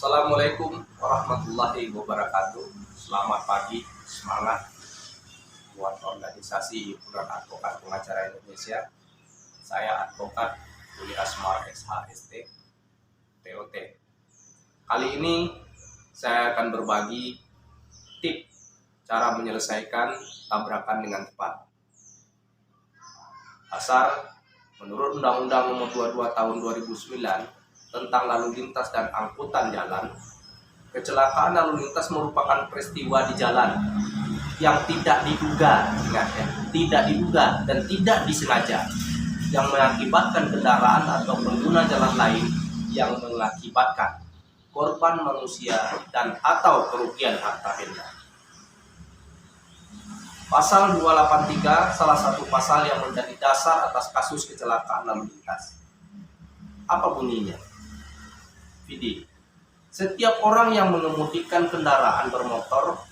Assalamualaikum warahmatullahi wabarakatuh. Selamat pagi, semangat buat organisasi Himpunan Advokat Pengacara Indonesia. Saya Advokat Duli Asmar SHST TOT. Kali ini saya akan berbagi tip cara menyelesaikan tabrakan dengan tepat. Asal menurut Undang-Undang Nomor 22 Tahun 2009 tentang lalu lintas dan angkutan jalan, kecelakaan lalu lintas merupakan peristiwa di jalan yang tidak diduga, ingat ya, tidak diduga dan tidak disengaja, yang mengakibatkan kendaraan atau pengguna jalan lain yang mengakibatkan korban manusia dan atau kerugian harta benda. Pasal 283 salah satu pasal yang menjadi dasar atas kasus kecelakaan lalu lintas. Apa bunyinya? Vidi. Setiap orang yang mengemudikan kendaraan bermotor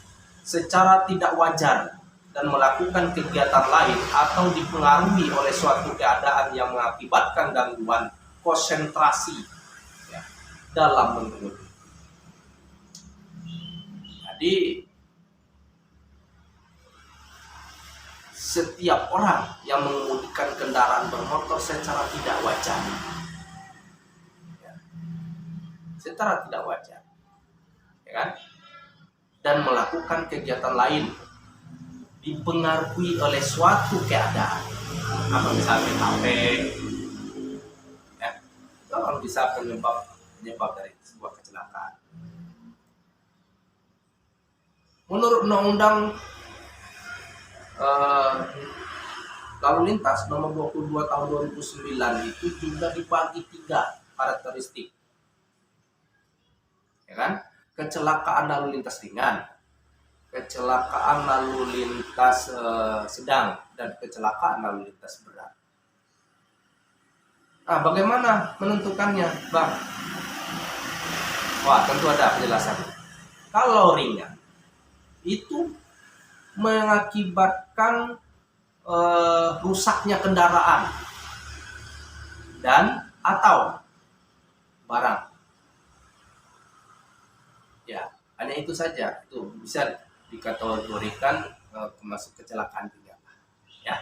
secara tidak wajar dan melakukan kegiatan lain atau dipengaruhi oleh suatu keadaan yang mengakibatkan gangguan konsentrasi ya, dalam mengemudi. Jadi setiap orang yang mengemudikan kendaraan bermotor secara tidak wajar, secara tidak wajar, ya kan? Dan melakukan kegiatan lain dipengaruhi oleh suatu keadaan, apa misalnya HP, ya, itu kan bisa penyebab dari sebuah kecelakaan. Menurut Undang-Undang Lalu Lintas Nomor 22 Tahun 2009 itu juga dibagi 3 karakteristik. Ya kan? Kecelakaan lalu lintas ringan, kecelakaan lalu lintas sedang, dan kecelakaan lalu lintas berat. Nah, bagaimana menentukannya, Bang? Wah, tentu ada penjelasannya. Kalau ringan, itu mengakibatkan rusaknya kendaraan dan atau barang. Ya, hanya itu saja. Itu bisa dikategorikan termasuk kecelakaan ringan. Ya.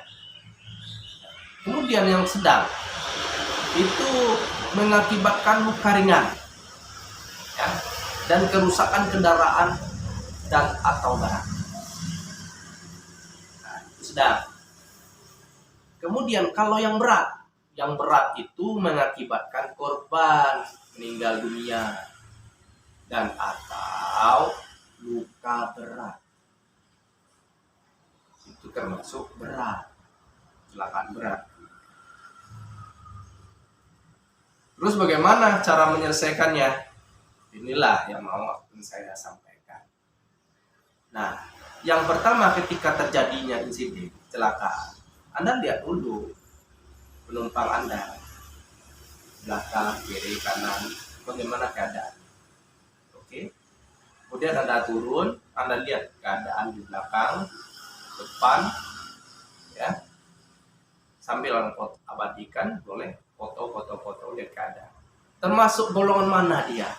Kemudian yang sedang itu mengakibatkan luka ringan, ya, dan kerusakan kendaraan dan atau barang. Nah, itu sedang. Kemudian kalau yang berat itu mengakibatkan korban meninggal dunia dan atau luka berat. Itu termasuk berat, kecelakaan berat. Terus bagaimana cara menyelesaikannya? Inilah yang mau saya sampaikan. Nah, yang pertama ketika terjadinya insiden kecelakaan, Anda lihat dulu penumpang Anda, belakang, kiri, kanan, bagaimana keadaan. Kemudian Anda turun, Anda lihat keadaan di belakang, depan, ya. Sambil abadikan, boleh foto lihat keadaan. Termasuk golongan mana dia?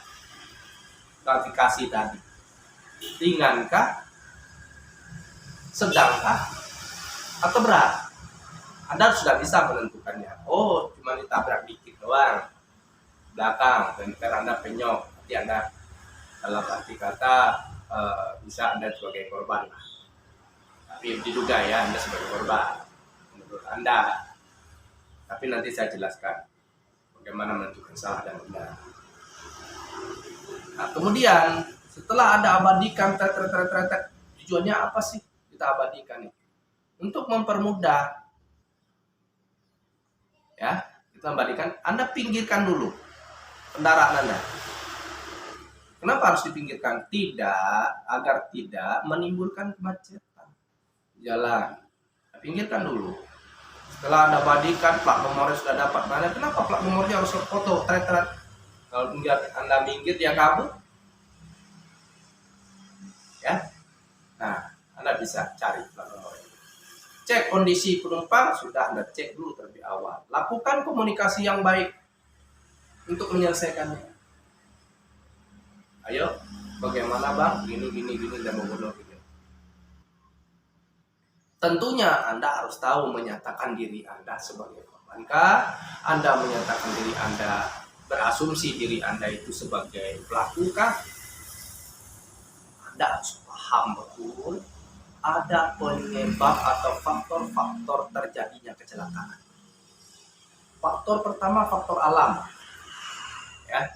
Klasifikasi tadi. Ringankah? Sedangkah? Atau berat? Anda sudah bisa menentukannya. Oh, cuma ditabrak dikit doang. Belakang, dan Anda penyok, nanti Anda dalam arti kata bisa Anda sebagai korban lah. Tapi diduga ya Anda sebagai korban menurut Anda. Tapi nanti saya jelaskan bagaimana menentukan salah dan benar. Nah, kemudian setelah Anda abadikan tujuannya apa sih kita abadikan ini? Untuk mempermudah, ya, kita abadikan. Anda pinggirkan dulu kendaraan Anda. Kenapa harus dipinggirkan? Agar tidak menimbulkan kemacetan jalan. Pinggirkan dulu. Setelah Anda badikan, plat nomornya sudah dapat. Mana? Kenapa plat nomornya harus foto? Kalau Anda minggir, dia kabur. Ya. Nah, Anda bisa cari plat nomornya. Cek kondisi penumpang, sudah Anda cek dulu terlebih awal. Lakukan komunikasi yang baik untuk menyelesaikannya. Ayo, bagaimana bang? Gini, dan membunuh gitu. Tentunya Anda harus tahu menyatakan diri Anda sebagai korbankah? Anda menyatakan diri Anda, berasumsi diri Anda itu sebagai pelakukah? Anda harus paham betul ada penyebab atau faktor-faktor terjadinya kecelakaan. Faktor pertama, faktor alam. Ya,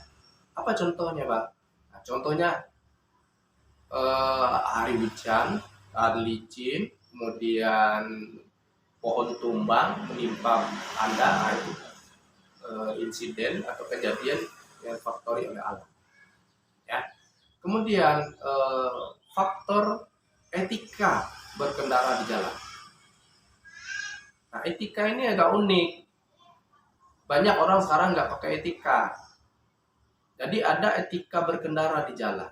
apa contohnya, Bang? Nah, contohnya hari hujan, hari licin, kemudian pohon tumbang menimpa Anda, nah, itu insiden atau kejadian yang faktori oleh alam. Ya. Kemudian faktor etika berkendara di jalan. Nah, etika ini agak unik. Banyak orang sekarang nggak pakai etika. Jadi ada etika berkendara di jalan.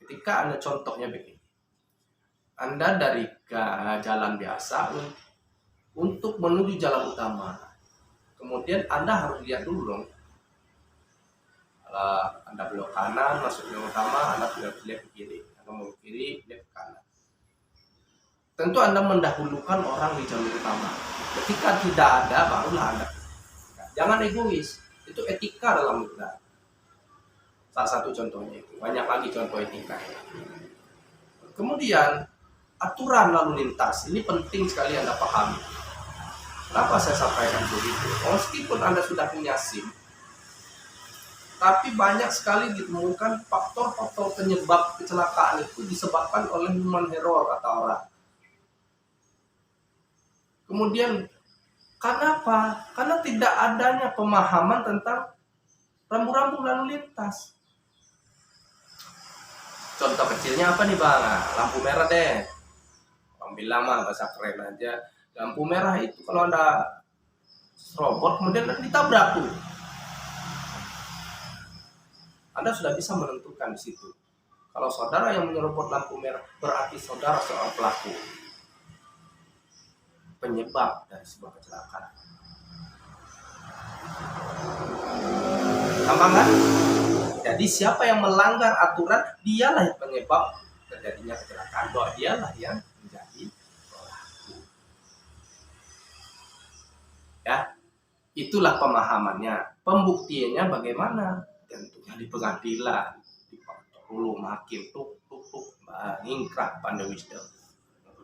Ketika Anda contohnya begini. Anda dari jalan biasa untuk menuju jalan utama. Kemudian Anda harus lihat dulu dong. Kalau Anda belok kanan, masuk jalan utama, Anda tidak lihat ke kiri. Anda mau ke kiri, lihat ke kanan. Tentu Anda mendahulukan orang di jalur utama. Ketika tidak ada, barulah Anda. Jangan egois. Itu etika dalam berkendara. Salah satu contohnya itu. Banyak lagi contoh etika. Kemudian aturan lalu lintas. Ini penting sekali Anda pahami. Kenapa saya sampaikan begitu? Meskipun Anda sudah punya SIM, tapi banyak sekali ditemukan faktor-faktor penyebab kecelakaan itu disebabkan oleh human error kata orang. Kemudian kenapa? Karena tidak adanya pemahaman tentang rambu-rambu lalu lintas. Contoh kecilnya apa nih bang? Nah, lampu merah deh. Ambil lama bahasa keren aja. Lampu merah itu kalau Anda serobot kemudian ditabrak tuh. Anda sudah bisa menentukan di situ. Kalau saudara yang menyerobot lampu merah berarti saudara seorang pelaku. Penyebab dari sebuah kecelakaan. Gampang kan? Jadi siapa yang melanggar aturan, dialah yang penyebab terjadinya kecelakaan. Bahwa dialah yang menjadi pelaku. Ya, itulah pemahamannya. Pembuktiannya bagaimana? Tentunya di pengadilan, di dulu makin tuk ingkrah pandai wisdom.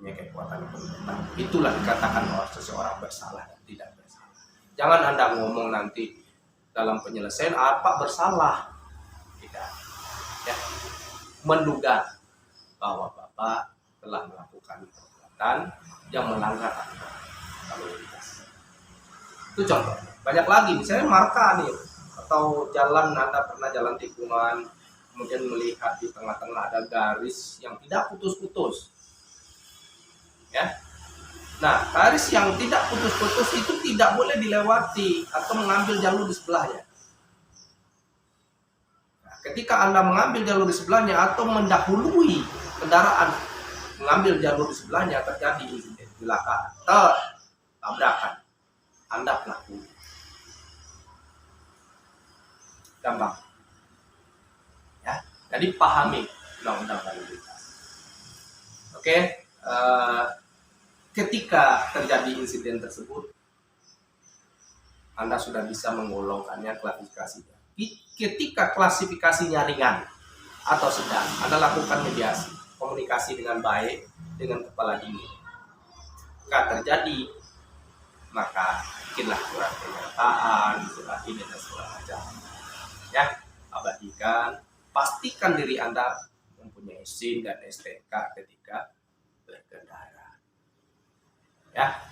Punya kekuatan pemerintah. Itulah dikatakan bahwa seseorang bersalah dan tidak bersalah. Jangan Anda ngomong nanti dalam penyelesaian apa bersalah. Tidak. Ya. Menduga bahwa Bapak telah melakukan perbuatan yang melanggar aturan lalu lintas. Itu contoh. Banyak lagi, misalnya marka nih, atau jalan Anda pernah jalan tikungan, kemudian melihat di tengah-tengah ada garis yang tidak putus-putus. Ya. Nah, garis yang tidak putus-putus itu tidak boleh dilewati atau mengambil jalur di sebelahnya. Nah, ketika Anda mengambil jalur di sebelahnya atau mendahului kendaraan mengambil jalur di sebelahnya, terjadi insiden kecelakaan, tabrakan, Anda pelaku. Gampang. Ya, jadi pahami undang-undang lalu lintas. Oke. Ketika terjadi insiden tersebut, Anda sudah bisa menggolongkannya klasifikasinya. Ketika klasifikasinya ringan atau sedang, Anda lakukan mediasi, komunikasi dengan baik dengan kepala dingin. Jika terjadi, maka bikinlah surat pernyataan, surat ini dan segala macam. Ya, abadikan, pastikan diri Anda mempunyai SIM dan STNK ketika berkendara. Ya,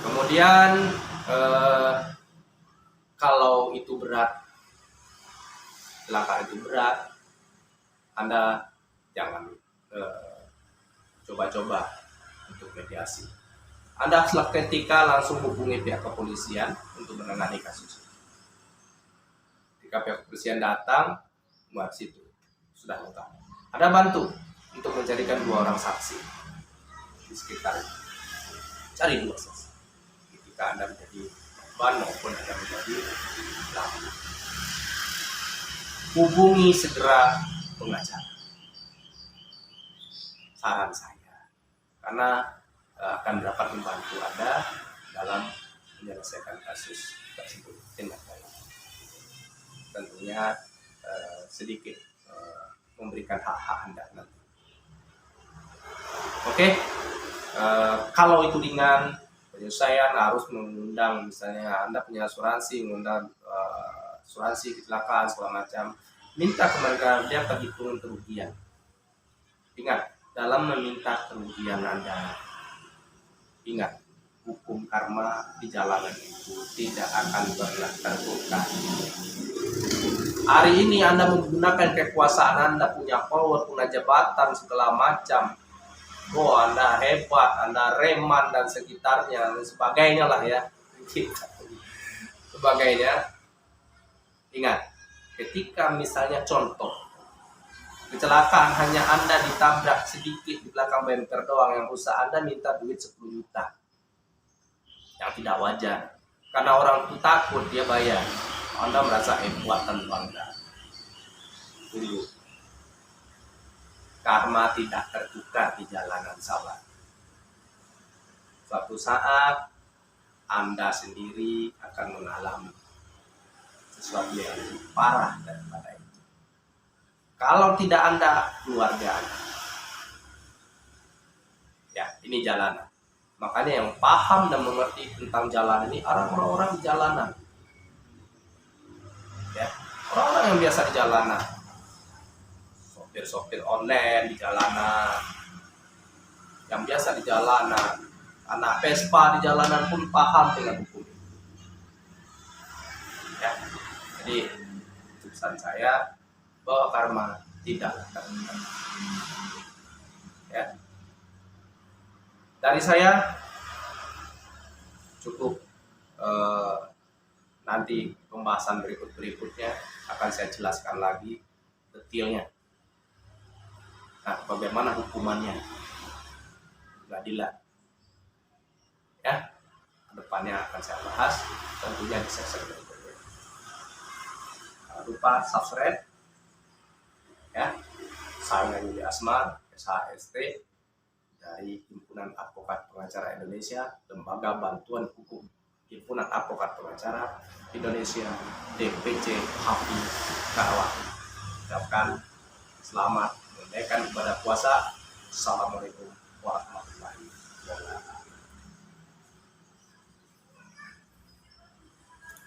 kemudian kalau itu berat, kecelakaan itu berat, Anda jangan coba-coba untuk mediasi. Anda ketika langsung hubungi pihak kepolisian untuk menangani kasus. Ketika pihak kepolisian datang, buat situ sudah lengkap. Anda bantu untuk mencarikan 2 orang saksi di sekitar. Cari 2 saksi. Ketika Anda menjadi korban maupun Anda menjadi pelaku. hubungi segera pengacara. Saran saya, karena akan dapat membantu Anda dalam menyelesaikan kasus tersebut. Terima kasih. Tentunya sedikit memberikan hak-hak Anda nanti. Oke, kalau itu ringan, penyelesaian harus mengundang, misalnya Anda punya asuransi, mengundang asuransi kecelakaan segala macam, minta ke mereka, dia perhitungan kerugian. Ingat, dalam meminta kerugian Anda, ingat, hukum karma di jalanan itu tidak akan pernah terbongkar. Hari ini Anda menggunakan kekuasaan Anda, punya power, punya jabatan segala macam. Oh, Anda hebat, Anda Reman dan sekitarnya dan sebagainya lah ya. Sebagainya. Ingat, ketika misalnya contoh kecelakaan hanya Anda ditabrak sedikit di belakang bemper doang, yang usaha Anda minta duit 10 juta. Yang tidak wajar. Karena orang itu takut, dia bayar. Anda merasa hebat dan bangga. Tunggu. Karma tidak tertukar di jalanan, sahabat. Suatu saat Anda sendiri akan mengalami sesuatu yang lebih parah daripada itu. Kalau tidak Anda, keluarga Anda. Ya, ini jalanan. Makanya yang paham dan mengerti tentang jalanan ini orang-orang di jalanan. Ya, orang-orang yang biasa di jalanan. Sopir-sopir online di jalanan. Yang biasa di jalanan. Anak Vespa di jalanan pun paham dengan hukum. Ya, jadi pesan saya bahwa karma tidak tertukar. Ya. Dari saya cukup, nanti pembahasan berikutnya akan saya jelaskan lagi detailnya. Nah, bagaimana hukumannya, keadilan. Ya, kedepannya akan saya bahas tentunya di sesi berikutnya. Jangan lupa subscribe. Ya, saya Yuli Asmar, SHST dari Himpunan Advokat Pengacara Indonesia, Lembaga Bantuan Hukum Himpunan Advokat Pengacara Indonesia, DPC HAPI Karawang. Ucapkan selamat menunaikan ibadah puasa. Assalamualaikum warahmatullahi wabarakatuh.